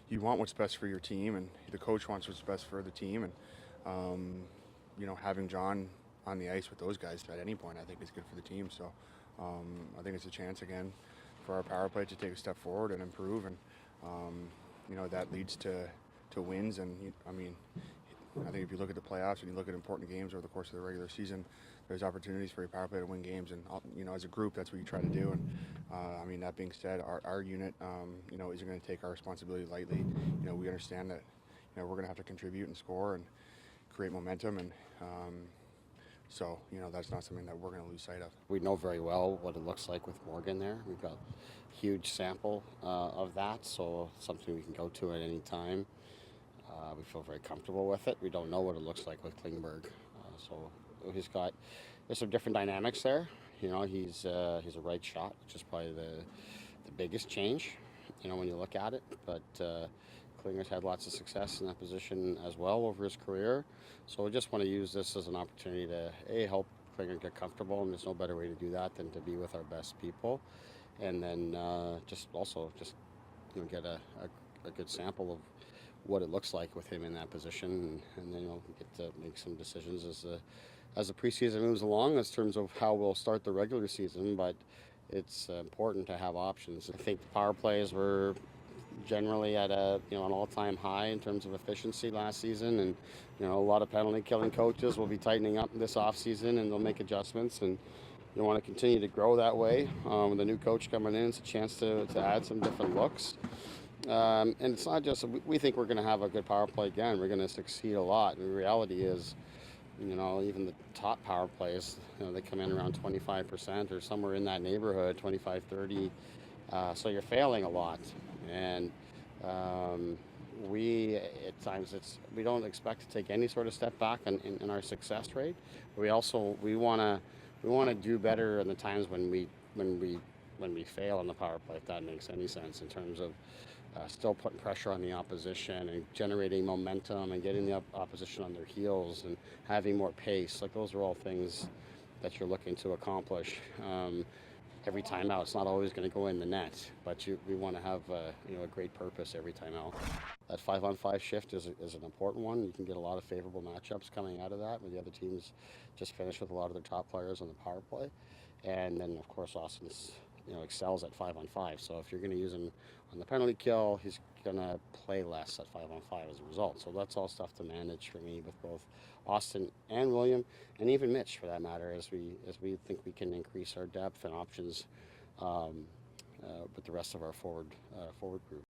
you want what's best for your team, and the coach wants what's best for the team, and having John on the ice with those guys at any point, I think is good for the team. So I think it's a chance again for our power play to take a step forward and improve, and that leads to wins. And I think if you look at the playoffs and you look at important games over the course of the regular season, there's opportunities for your power play to win games, and as a group, that's what you try to do. And that being said, our unit, isn't going to take our responsibility lightly. We understand that, we're going to have to contribute and score and create momentum, and so that's not something that we're going to lose sight of. We know very well what it looks like with Morgan there. We've got a huge sample of that, so something we can go to at any time. We feel very comfortable with it. We don't know what it looks like with Klingberg, so there's some different dynamics there. He's a right shot, which is probably the biggest change, when you look at it. But Klinger's had lots of success in that position as well over his career. So we just want to use this as an opportunity to help Klinger get comfortable, and there's no better way to do that than to be with our best people, and then just get a good sample of what it looks like with him in that position, and then get to make some decisions as the preseason moves along in terms of how we'll start the regular season. But it's important to have options. I think the power plays were generally at an all-time high in terms of efficiency last season, and a lot of penalty killing coaches will be tightening up this offseason, and they'll make adjustments, and you want to continue to grow that way. With the new coach coming in, it's a chance to add some different looks. And it's not just, we think we're going to have a good power play again. We're going to succeed a lot. And the reality is, even the top power plays, they come in around 25% or somewhere in that neighborhood, 25, 30. So you're failing a lot. And at times, we don't expect to take any sort of step back in our success rate. But we want to do better in the times when we fail on the power play, if that makes any sense, in terms of still putting pressure on the opposition and generating momentum and getting the opposition on their heels and having more pace. Like, those are all things that you're looking to accomplish every time out. It's not always going to go in the net, but we want to have a great purpose every time out. That 5-on-5 shift is an important one. You can get a lot of favorable matchups coming out of that, where the other teams just finish with a lot of their top players on the power play. And then, of course, Austin's excels at 5-on-5. So if you're going to use him on the penalty kill, he's going to play less at 5-on-5 as a result. So that's all stuff to manage for me with both Austin and William, and even Mitch, for that matter, as we think we can increase our depth and options with the rest of our forward group.